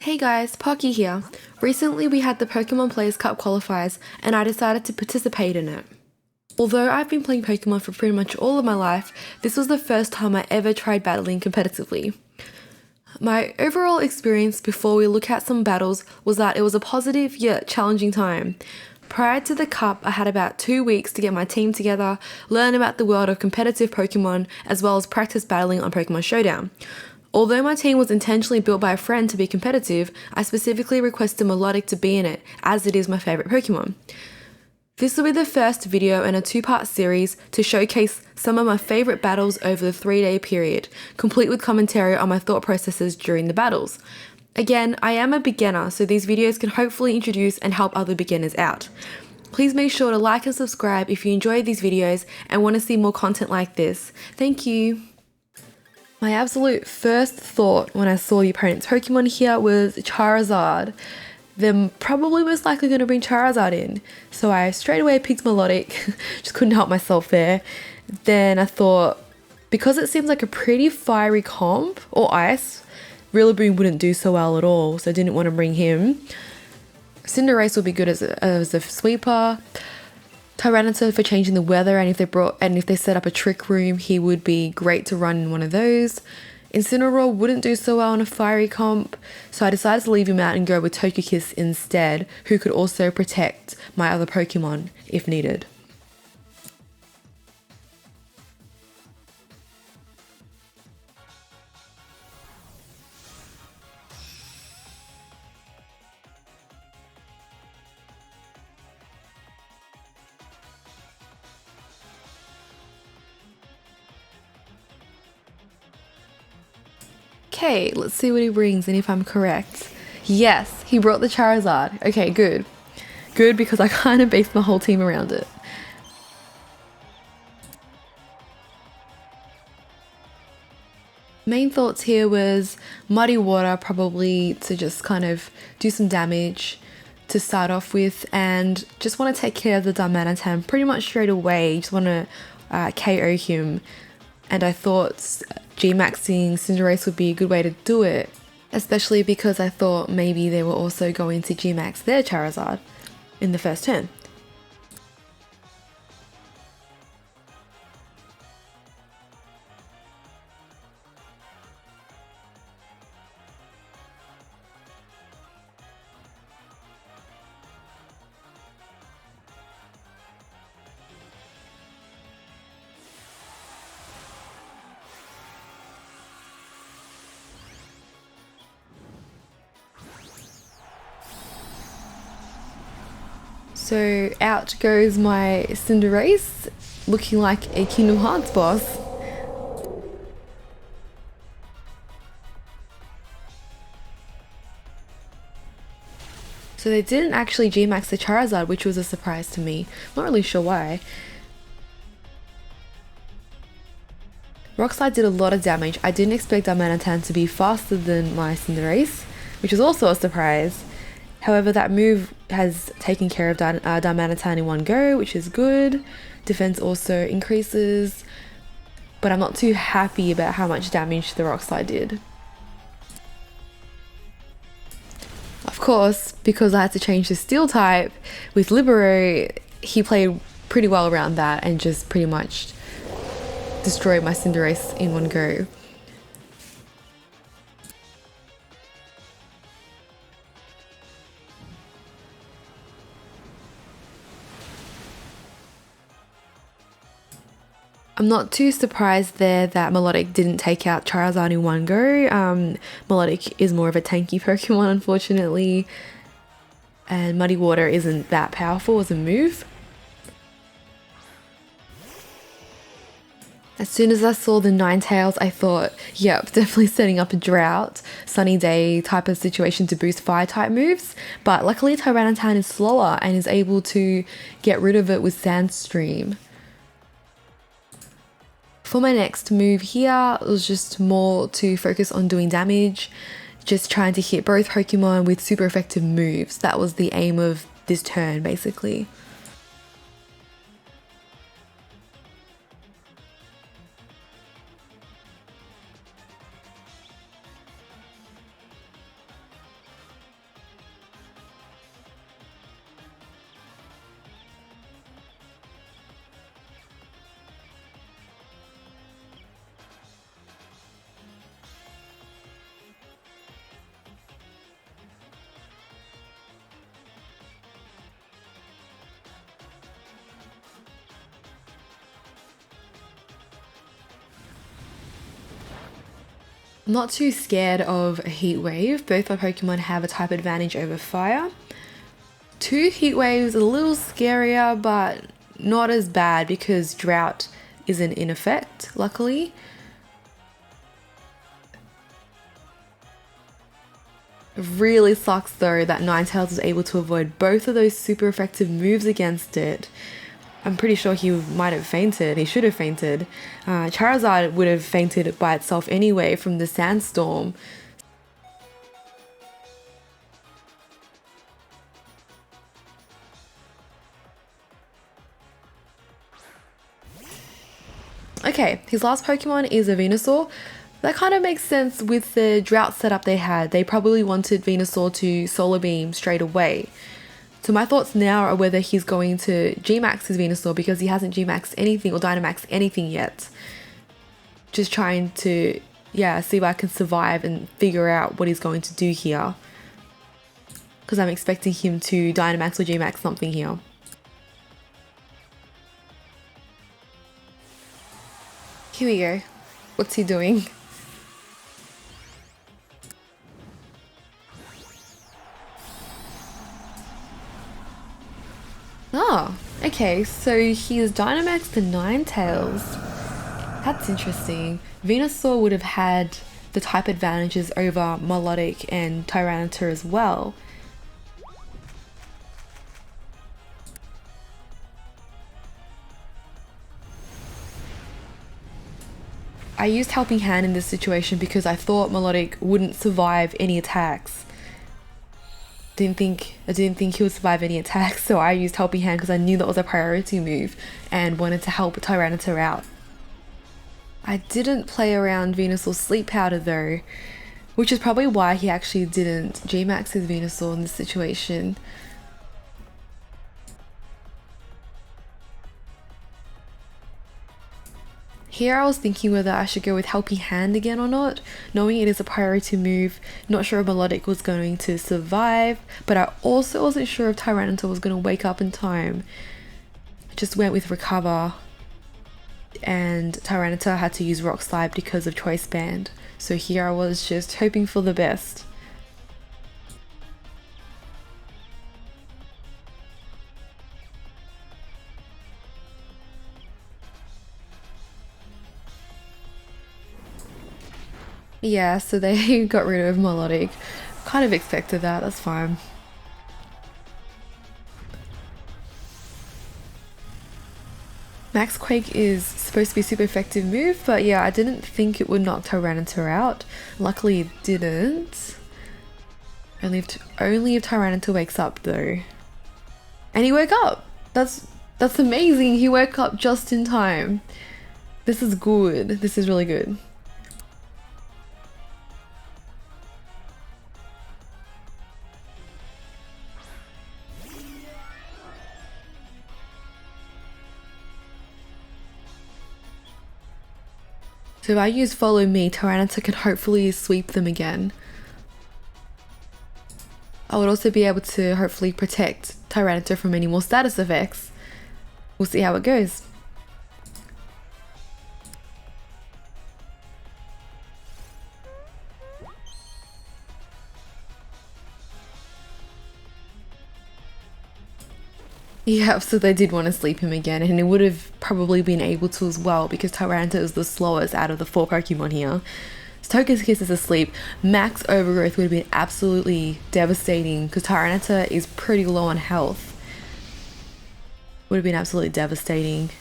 Hey guys, Pocky here. Recently we had the Pokemon Players Cup Qualifiers and I decided to participate in it. Although I've been playing Pokemon for pretty much all of my life, this was the first time I ever tried battling competitively. My overall experience before we look at some battles was that it was a positive yet challenging time. Prior to the cup, I had about 2 weeks to get my team together, learn about the world of competitive Pokemon, as well as practice battling on Pokemon Showdown. Although my team was intentionally built by a friend to be competitive, I specifically requested Melodic to be in it, as it is my favourite Pokemon. This will be the first video in a 2-part series to showcase some of my favourite battles over the 3-day period, complete with commentary on my thought processes during the battles. Again, I am a beginner, so these videos can hopefully introduce and help other beginners out. Please make sure to like and subscribe if you enjoy these videos and want to see more content like this. Thank you! My absolute first thought when I saw the opponent's Pokemon here was Charizard. They're probably most likely going to bring Charizard in, so I straight away picked Melodic, just couldn't help myself there. Then I thought, because it seems like a pretty fiery comp, or ice, Rillaboom wouldn't do so well at all, so I didn't want to bring him. Cinderace would be good as a sweeper. Tyranitar for changing the weather, and if they set up a trick room, he would be great to run in one of those. Incineroar wouldn't do so well in a fiery comp, so I decided to leave him out and go with Togekiss instead, who could also protect my other Pokemon if needed. Okay, let's see what he brings and if I'm correct. Yes, he brought the Charizard. Okay, good. Good, because I kind of based my whole team around it. Main thoughts here was Muddy Water, probably to just kind of do some damage to start off with, and just want to take care of the Darmanitan pretty much straight away. Just want to KO him. And I thought G-Maxing Cinderace would be a good way to do it, especially because I thought maybe they were also going to G-Max their Charizard in the first turn. So out goes my Cinderace, looking like a Kingdom Hearts boss. So they didn't actually G-Max the Charizard, which was a surprise to me. Not really sure why. Rock Slide did a lot of damage. I didn't expect Darmanitan to be faster than my Cinderace, which was also a surprise. However, that move has taken care of Darmanitan in one go, which is good. Defense also increases, but I'm not too happy about how much damage the Rock Slide did. Of course, because I had to change the Steel type with Libero, he played pretty well around that and just pretty much destroyed my Cinderace in one go. I'm not too surprised there that Melodic didn't take out Charizard in one go. Melodic is more of a tanky Pokemon, unfortunately, and Muddy Water isn't that powerful as a move. As soon as I saw the Ninetales, I thought, yep, definitely setting up a drought, sunny day type of situation to boost fire type moves. But luckily Tyranitar is slower and is able to get rid of it with Sandstream. For my next move here, it was just more to focus on doing damage, just trying to hit both Pokemon with super effective moves. That was the aim of this turn, basically. I'm not too scared of a heat wave. Both my Pokemon have a type advantage over fire. 2 heat waves, a little scarier, but not as bad because drought isn't in effect, luckily. It really sucks though that Ninetales was able to avoid both of those super effective moves against it. I'm pretty sure he might have fainted. He should have fainted. Charizard would have fainted by itself anyway from the sandstorm. Okay, his last Pokemon is a Venusaur. That kind of makes sense with the drought setup they had. They probably wanted Venusaur to Solar Beam straight away. So my thoughts now are whether he's going to G-Max his Venusaur because he hasn't G-Maxed anything or Dynamaxed anything yet. Just trying to, see if I can survive and figure out what he's going to do here. Because I'm expecting him to Dynamax or G-Max something here. Here we go. What's he doing? Oh, okay, so he's Dynamaxed the Ninetales. That's interesting. Venusaur would have had the type advantages over Melodic and Tyranitar as well. I used Helping Hand in this situation because I thought Melodic wouldn't survive any attacks. I didn't think he would survive any attacks, so I used Helping Hand because I knew that was a priority move and wanted to help Tyranitar out. I didn't play around Venusaur's Sleep Powder though, which is probably why he actually didn't G-Max his Venusaur in this situation. Here I was thinking whether I should go with Helping Hand again or not, knowing it is a priority move. Not sure if Melodic was going to survive, but I also wasn't sure if Tyranitar was going to wake up in time. I just went with Recover, and Tyranitar had to use Rock Slide because of Choice Band. So here I was just hoping for the best. Yeah, so they got rid of Melodic. Kind of expected that, that's fine. Max Quake is supposed to be a super effective move, but yeah, I didn't think it would knock Tyranitar out. Luckily it didn't. Only if Tyranitar wakes up though. And he woke up! That's amazing, he woke up just in time. This is good, this is really good. So if I use Follow Me, Tyranitar can hopefully sweep them again. I would also be able to hopefully protect Tyranitar from any more status effects. We'll see how it goes. Yeah, so they did want to sleep him again, and it would have probably been able to as well because Tyranitar is the slowest out of the 4 Pokemon here. So Togekiss is asleep. Max Overgrowth would have been absolutely devastating because Tyranitar is pretty low on health. Would have been absolutely devastating.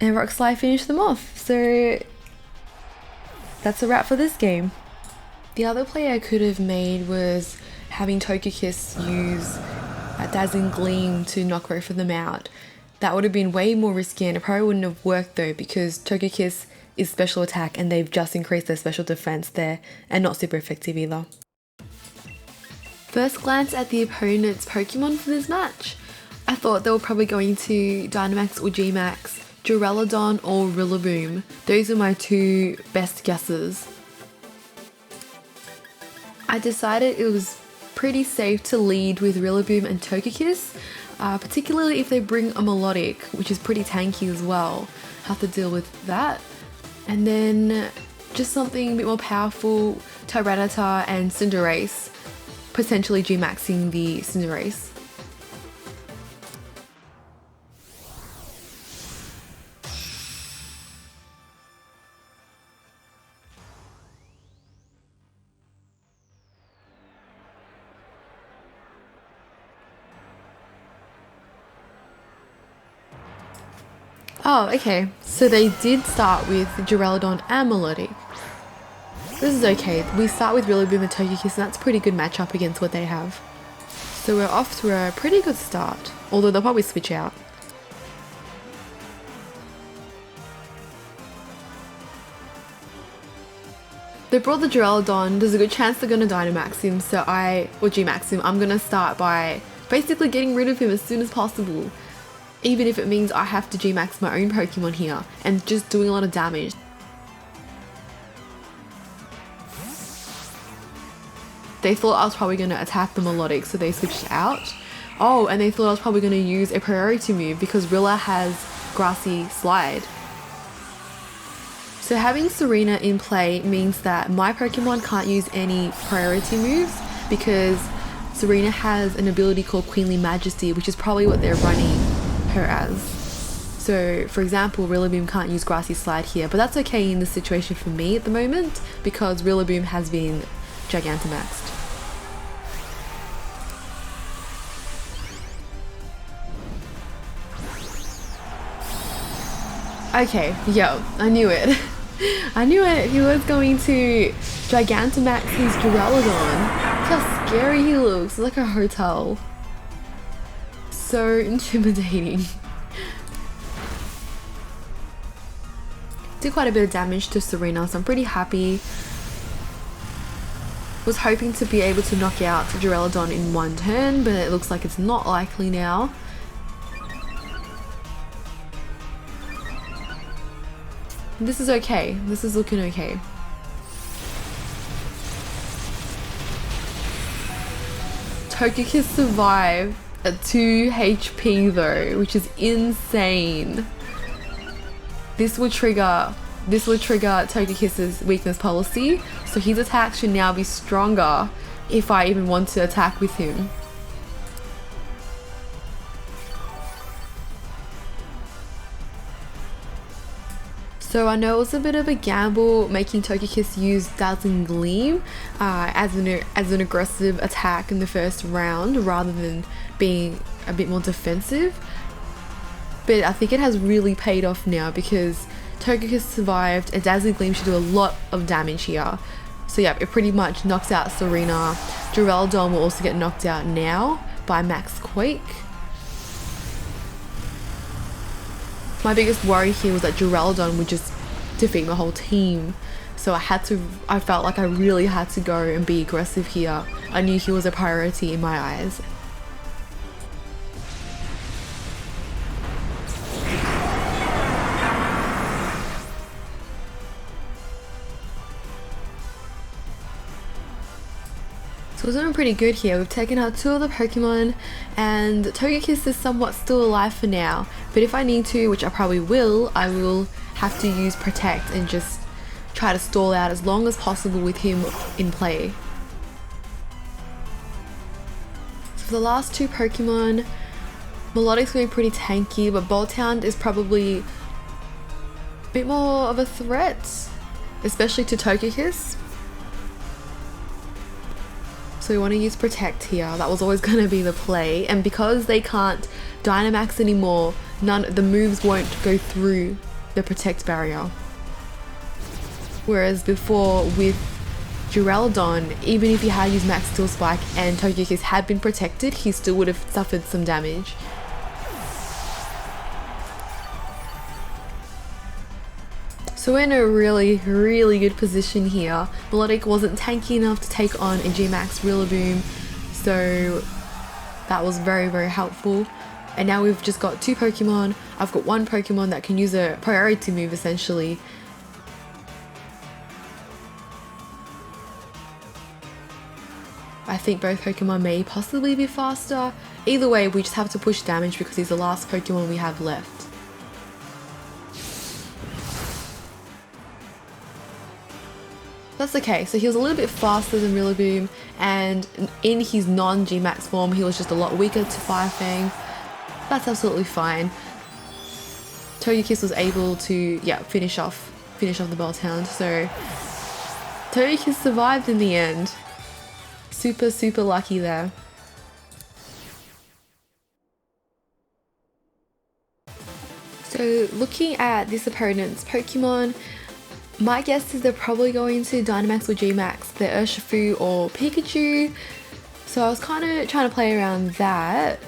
And Rock Slide finished them off, so that's a wrap for this game. The other play I could have made was having Togekiss use a Dazzling Gleam to knock both of them out. That would have been way more risky and it probably wouldn't have worked though because Togekiss is special attack and they've just increased their special defense there and not super effective either. First glance at the opponent's Pokemon for this match. I thought they were probably going to Dynamax or G-Max, Duraludon or Rillaboom. Those are my 2 best guesses. I decided it was pretty safe to lead with Rillaboom and Togekiss. particularly if they bring a melodic, which is pretty tanky as well. Have to deal with that. And then just something a bit more powerful, Tyranitar and Cinderace, potentially G-maxing the Cinderace. Oh, okay, so they did start with Duraludon and Melodic. This is okay, we start with Rillaboom and Togekiss, and that's a pretty good matchup against what they have. So we're off to a pretty good start, although they'll probably switch out. They brought the Duraludon, there's a good chance they're going to Dynamax him, so G-max him. I'm going to start by basically getting rid of him as soon as possible. Even if it means I have to G-max my own Pokemon here and just doing a lot of damage. They thought I was probably going to attack the Melodic, so they switched out. Oh, and they thought I was probably going to use a priority move because Rilla has Grassy Slide. So having Serena in play means that my Pokemon can't use any priority moves because Serena has an ability called Queenly Majesty, which is probably what they're running her as. So for example, Rillaboom can't use Grassy Slide here, but that's okay in this situation for me at the moment because Rillaboom has been Gigantamaxed. Okay, yo, I knew it. I knew it, he was going to Gigantamax his Duraludon. Look how scary he looks, like a hotel. So intimidating. Did quite a bit of damage to Serena, so I'm pretty happy. Was hoping to be able to knock out Duraludon in one turn, but it looks like it's not likely now. This is okay. This is looking okay. Togekiss survived at 2 HP though, which is insane. This would trigger Togekiss's weakness policy, so his attack should now be stronger if I even want to attack with him. So I know it was a bit of a gamble making Togekiss use Dazzling Gleam as an aggressive attack in the first round rather than being a bit more defensive. But I think it has really paid off now because Togekiss survived and Dazzling Gleam should do a lot of damage here. So yeah, it pretty much knocks out Serena. Duraludon will also get knocked out now by Max Quake. My biggest worry here was that Duraludon would just defeat my whole team. So I felt like I really had to go and be aggressive here. I knew he was a priority in my eyes. So we're doing pretty good here. We've taken out 2 of the Pokemon and Togekiss is somewhat still alive for now. But if I need to, which I probably will, I will have to use Protect and just try to stall out as long as possible with him in play. So for the last 2 Pokemon, Melodic's going to be pretty tanky, but Bolthound is probably a bit more of a threat, especially to Togekiss. So we want to use Protect here. That was always going to be the play, and because they can't Dynamax anymore, the moves won't go through the Protect barrier. Whereas before with Duraludon, even if he had used Max Steel Spike and Togekiss had been protected, he still would have suffered some damage. So we're in a really good position here. Melodic wasn't tanky enough to take on a G-Max Rillaboom, so that was very helpful. And now we've just got 2 Pokemon. I've got 1 Pokemon that can use a priority move essentially. I think both Pokemon may possibly be faster, Either way, we just have to push damage because he's the last Pokemon we have left. That's okay, so he was a little bit faster than Rillaboom, and in his non-G-Max form he was just a lot weaker to Fire Fang. That's absolutely fine. Togekiss was able to, finish off the Belltown, so Togekiss survived in the end. Super lucky there. So looking at this opponent's Pokemon, my guess is they're probably going to Dynamax or G-Max, the Urshifu or Pikachu. So I was kind of trying to play around that.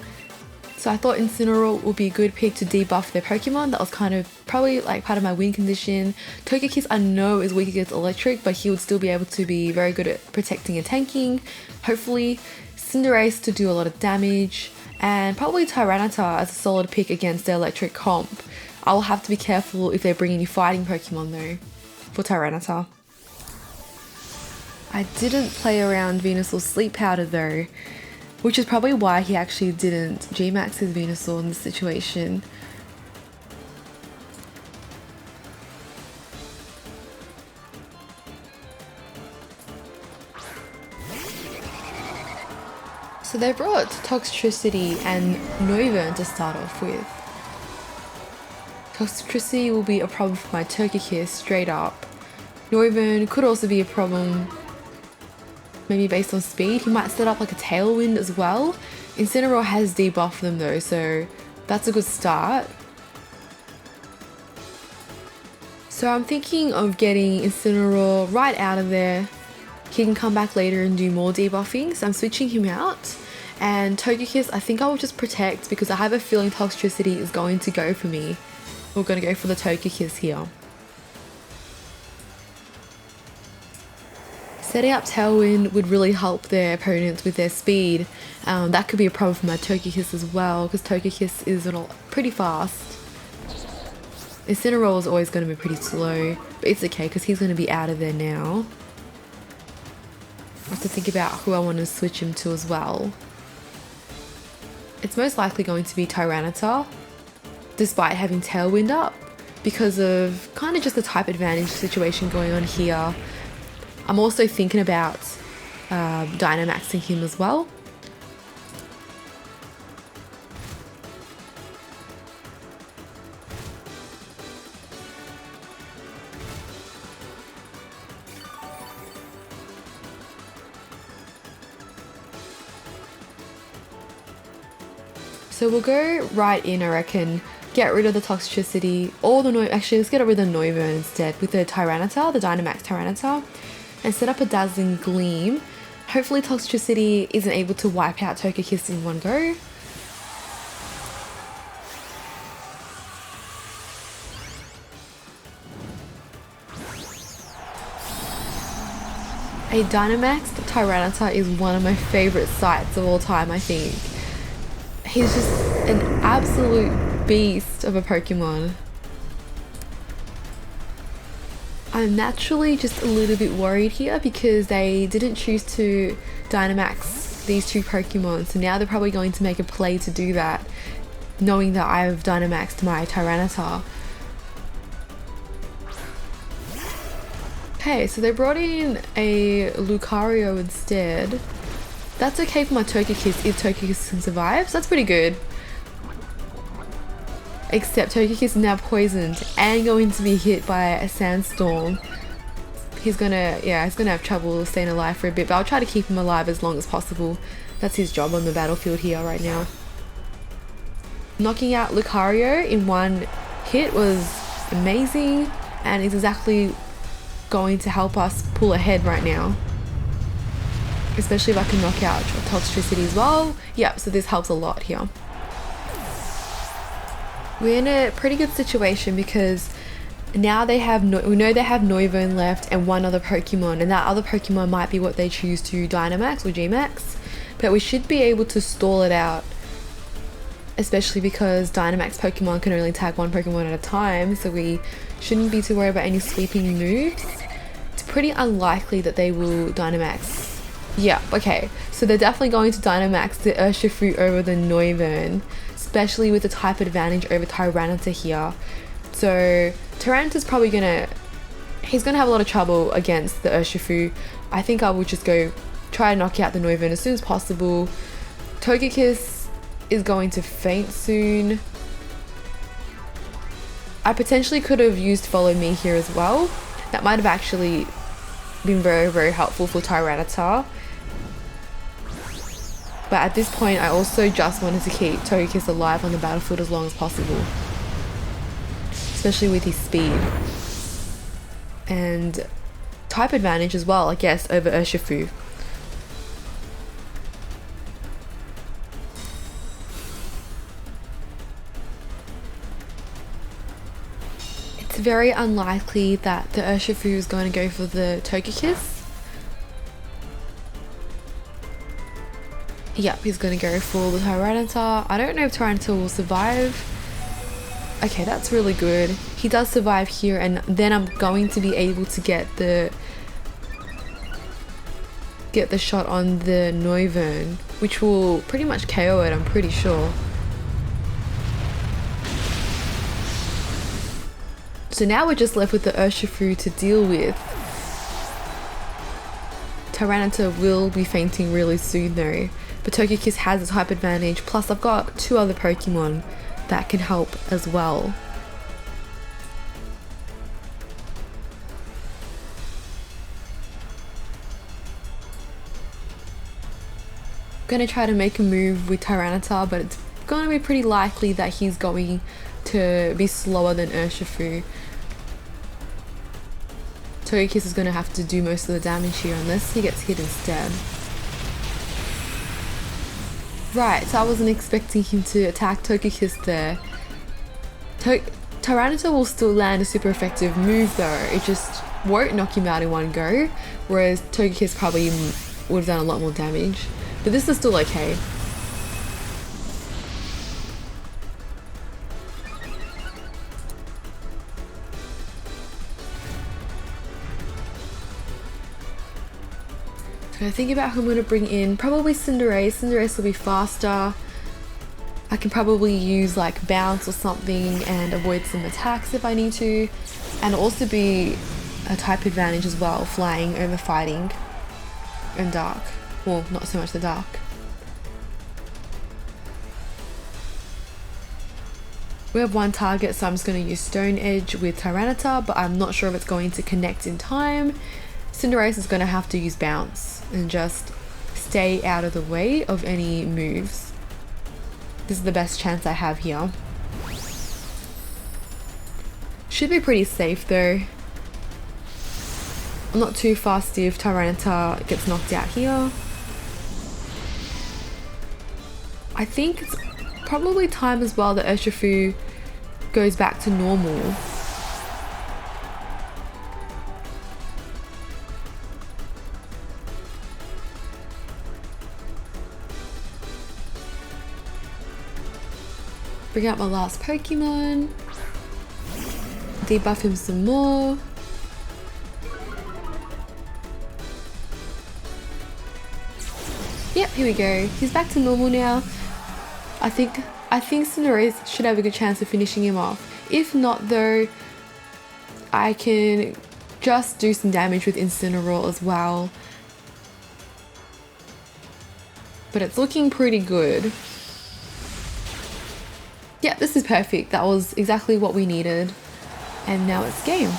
So I thought Incineroar would be a good pick to debuff their Pokemon. That was kind of probably like part of my win condition. Togekiss I know is weak against electric, but he would still be able to be very good at protecting and tanking. Hopefully Cinderace to do a lot of damage, and probably Tyranitar as a solid pick against their electric comp. I will have to be careful if they bring any fighting Pokemon though for Tyranitar. I didn't play around Venusaur's Sleep Powder though, which is probably why he actually didn't G-Max his Venusaur in this situation. So they brought Toxtricity and Noivern to start off with. Toxtricity will be a problem for my Togekiss straight up. Noivern could also be a problem, maybe based on speed. He might set up like a Tailwind as well. Incineroar has debuffed them though, so that's a good start. So I'm thinking of getting Incineroar right out of there. He can come back later and do more debuffing, so I'm switching him out. And Togekiss, I think I will just protect because I have a feeling Toxtricity is going to go for me. We're going to go for the Togekiss here. Setting up Tailwind would really help their opponents with their speed. That could be a problem for my Togekiss as well, because Togekiss is pretty fast. Incineroar is always going to be pretty slow, but it's okay because he's going to be out of there now. I have to think about who I want to switch him to as well. It's most likely going to be Tyranitar, despite having Tailwind up, because of kind of just the type advantage situation going on here. I'm also thinking about Dynamaxing him as well. So we'll go right in, I reckon. Get rid of the Toxtricity, actually let's get rid of the Noivern instead with the Tyranitar, the Dynamax Tyranitar, and set up a Dazzling Gleam. Hopefully Toxtricity isn't able to wipe out Togekiss in one go. A Dynamax Tyranitar is one of my favourite sights of all time, I think. He's just an absolute beast of a Pokemon. I'm naturally just a little bit worried here because they didn't choose to Dynamax these two Pokemon, so now they're probably going to make a play to do that, knowing that I've Dynamaxed my Tyranitar. Okay, so they brought in a Lucario instead. That's okay for my Togekiss if Togekiss can survive, so that's pretty good. Except Togekiss is now poisoned and going to be hit by a sandstorm. He's gonna have trouble staying alive for a bit, but I'll try to keep him alive as long as possible. That's his job on the battlefield here right now. Knocking out Lucario in one hit was amazing and is exactly going to help us pull ahead right now. Especially if I can knock out Toxtricity as well. Yeah, so this helps a lot here. We're in a pretty good situation because now we know they have Noivern left and one other Pokemon, and that other Pokemon might be what they choose to Dynamax or G-Max, but we should be able to stall it out, especially because Dynamax Pokemon can only tag one Pokemon at a time, so we shouldn't be too worried about any sweeping moves. It's pretty unlikely that they will Dynamax Yeah, okay. So they're definitely going to Dynamax the Urshifu over the Noivern, especially with the type advantage over Tyranitar here. So Tyranitar's probably he's gonna have a lot of trouble against the Urshifu. I think I would just go try to knock out the Noivern as soon as possible. Togekiss is going to faint soon. I potentially could have used Follow Me here as well. That might have actually been very, very helpful for Tyranitar. But at this point, I also just wanted to keep Togekiss alive on the battlefield as long as possible. Especially with his speed. And type advantage as well, I guess, over Urshifu. It's very unlikely that the Urshifu is going to go for the Togekiss. Yep, he's going to go for the Tyranitar. I don't know if Tyranitar will survive. Okay, that's really good. He does survive here, and then I'm going to be able to get the shot on the Noivern, which will pretty much KO it, I'm pretty sure. So now we're just left with the Urshifu to deal with. Tyranitar will be fainting really soon though, but Togekiss has a type advantage, plus I've got two other Pokemon that can help as well. I'm going to try to make a move with Tyranitar, but it's going to be pretty likely that he's going to be slower than Urshifu. Togekiss is going to have to do most of the damage here unless he gets hit instead. Right, so I wasn't expecting him to attack Togekiss there. Tyranitar will still land a super effective move though, it just won't knock him out in one go, whereas Togekiss probably would have done a lot more damage. But this is still okay. So I think about who I'm going to bring in. Probably Cinderace. Cinderace will be faster. I can probably use like Bounce or something and avoid some attacks if I need to. And also be a type advantage as well, flying over fighting and dark. Well, not so much the dark. We have one target, so I'm just going to use Stone Edge with Tyranitar, but I'm not sure if it's going to connect in time. Cinderace is going to have to use Bounce and just stay out of the way of any moves. This is the best chance I have here. Should be pretty safe though. I'm not too fast if Tyranitar gets knocked out here. I think it's probably time as well that Urshifu goes back to normal. Bring out my last Pokemon. Debuff him some more. Yep, here we go. He's back to normal now. I think Cinderace should have a good chance of finishing him off. If not though, I can just do some damage with Incineroar as well. But it's looking pretty good. Yeah, this is perfect. That was exactly what we needed. And now it's game.